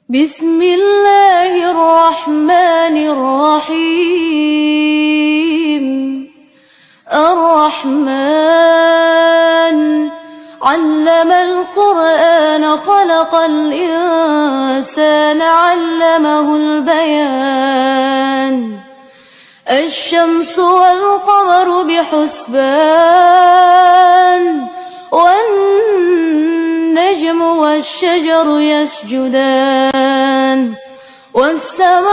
بسم الله الرحمن الرحيم. الرحمن علم القرآن خلق الإنسان علمه البيان. الشمس والقمر بحسبان والنجم والشجر يسجدان. والسماء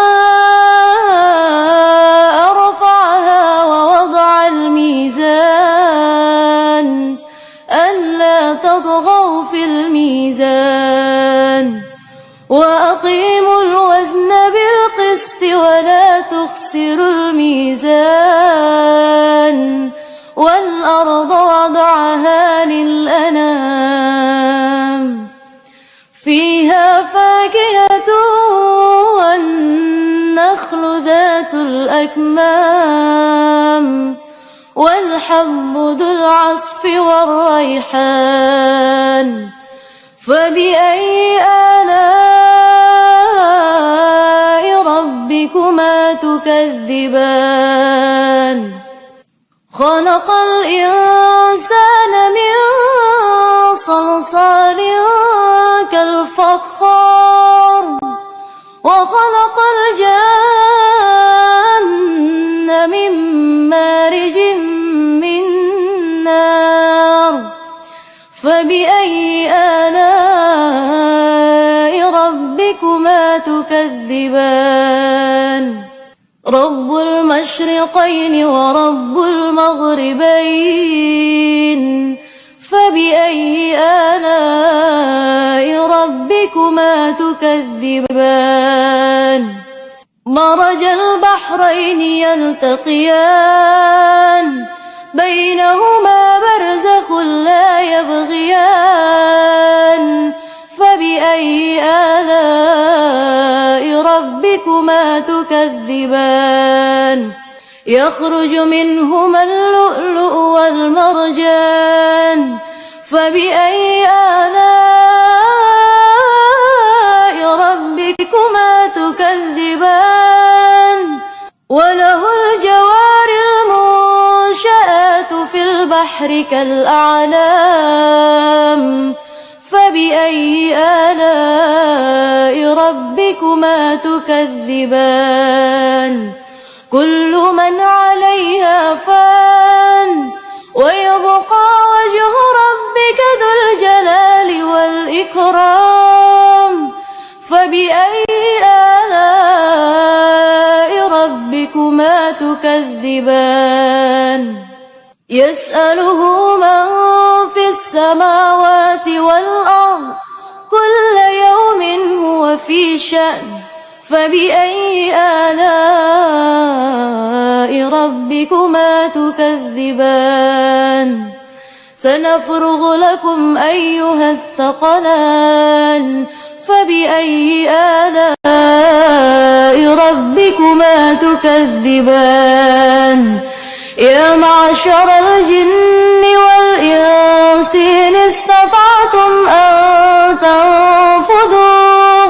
رفعها ووضع الميزان ألا تطغوا في الميزان وأقيموا الوزن بالقسط ولا تخسروا الميزان. والأرض وضعها للأنام فيها فاكهة والنخل ذات الأكمام والحب ذو العصف والريحان. فبأي آلاء ربكما تكذبان؟ خلق الإنسان من صلصال كالفخار وخلق الجن من مارج من نار. فبأي آلاء ربكما تكذبان؟ رب المشرقين ورب المغربين. فبأي آلاء ربكما تكذبان؟ مرج البحرين يلتقيان بينهما برزخ لا يبغيان. فبأي آلاء ربكما تكذبان؟ يخرج منهما اللؤلؤ والمرجان. فبأي آلاء ربكما تكذبان؟ وله الجوار المنشآت في البحر كالأعلام. فبأي آلاء ربكما تكذبان؟ كل من عليها فان ويبقى وجه ربك ذو الجلال والإكرام. فبأي آلاء ربكما تكذبان؟ يسأله من في السماوات والأرض كل يوم هو في شأن. فبأي آلاء ربكما تكذبان؟ سنفرغ لكم أيها الثقلان. فبأي آلاء ربكما تكذبان؟ يا معشر الجن والإنس إن استطعتم أن تنفذوا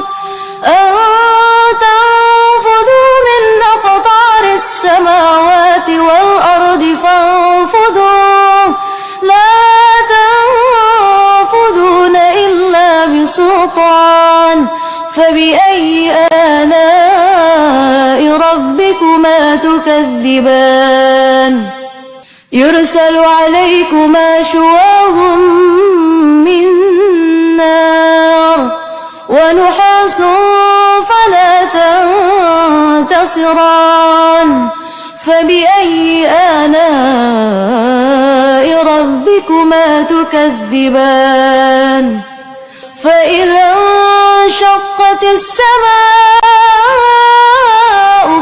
من أقطار السماوات والأرض فانفذوا لا تنفذون إلا بسلطان. فبأي آلاء ربكما تكذبان؟ يرسل عليكما شواظ من نار ونحاس فلا تنتصران. فبأي آلاء ربكما تكذبان؟ فإذا انشقت السماء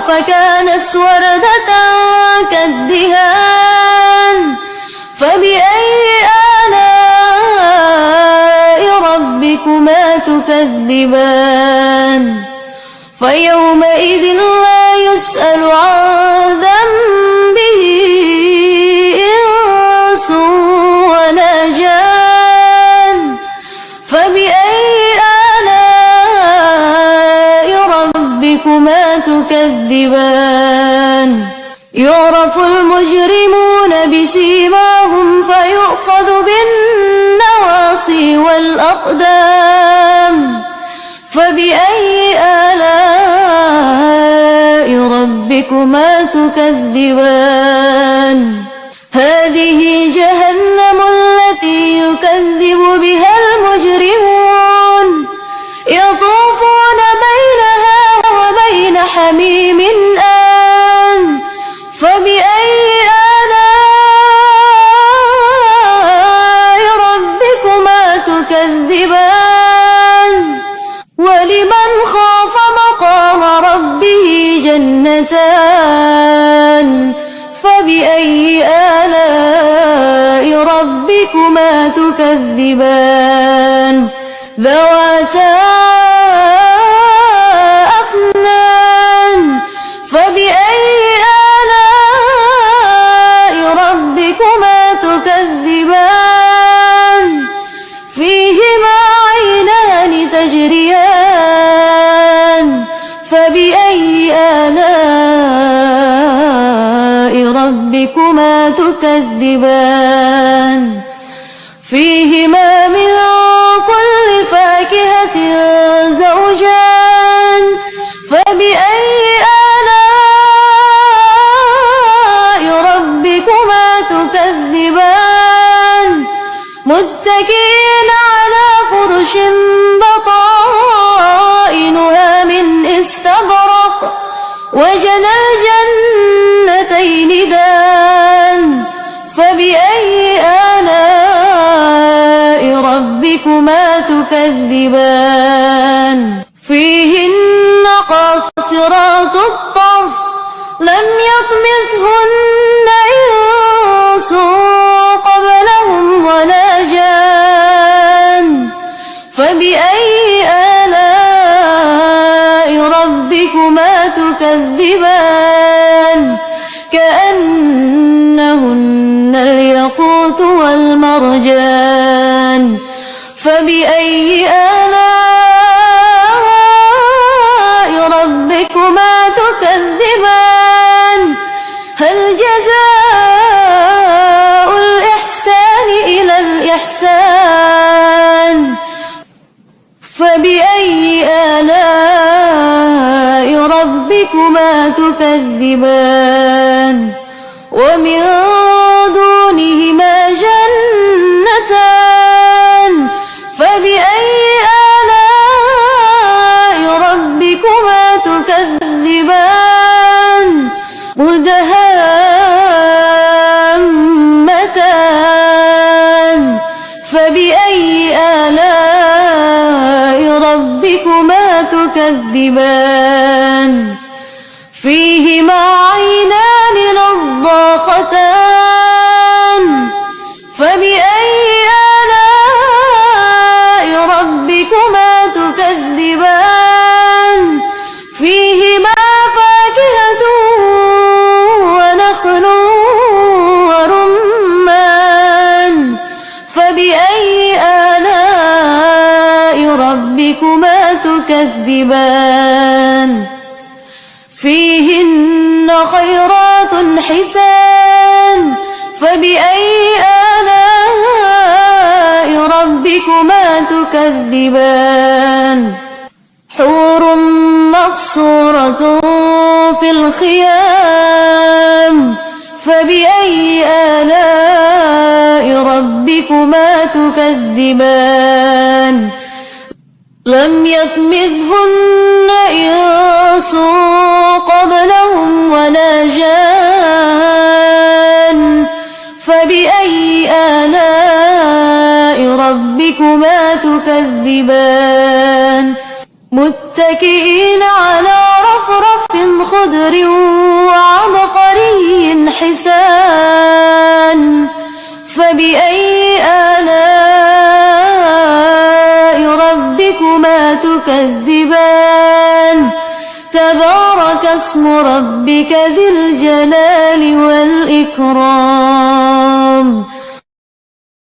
فكانت وردة كالدهان. فبأي آلاء ربكما تكذبان؟ فيومئذ لا يسأل عن ذنبه إنس ولا جان. فبأي آلاء تكذبان يعرف المجرمون بسيماهم فيؤخذ بالنواصي والأقدام فبأي آلاء ربكما تكذبان هذه جهنم التي يكذب بها المجرمون يطوفون بينها وبين حميم آن فبأي آلاء ربكما تكذبان ولمن خاف مقام ربه جنتان فبأي آلاء ربكما تكذبان ذواتا أفنان فبأي آلاء ربكما تكذبان فيهما عينان تجريان فبأي آلاء ربكما تكذبان فيهما من كل فاكهة زوجان فبأي آلاء ربكما تكذبان متكئين على فرش بطائنها من استبرق وجنى الجنتين دان فبأي آلاء ربكما تكذبان فيهن قاصرات الطرف لم يطمثهن إنس قبلهم ولا جان فبأي آلاء ربكما تكذبان كأنهن الياقوت والمرجان فبأي آلاء ربكما تكذبان هل جزاء الإحسان إلى الإحسان فبأي آلاء ربكما تكذبان ومن دونهما جنتان فبأي آلاء ربكما تكذبان مدهامتان فبأي آلاء ربكما تكذبان فيهما عينان نضاختان فبأي آلاء ربكما تكذبان فيهما فاكهة ونخل ورمان فبأي آلاء ربكما تكذبان فيهن خيرات حسان فبأي آلاء ربكما تكذبان حور مقصورة في الخيام فبأي آلاء ربكما تكذبان لم يطمثهن إنس قبلهم ولا جان فبأي آلاء ربكما تكذبان متكئين على رفرف خضر وعبقري حسان فبأي آلاء ربكما تكذبان تبارك اسم ربك ذي الجلال والإكرام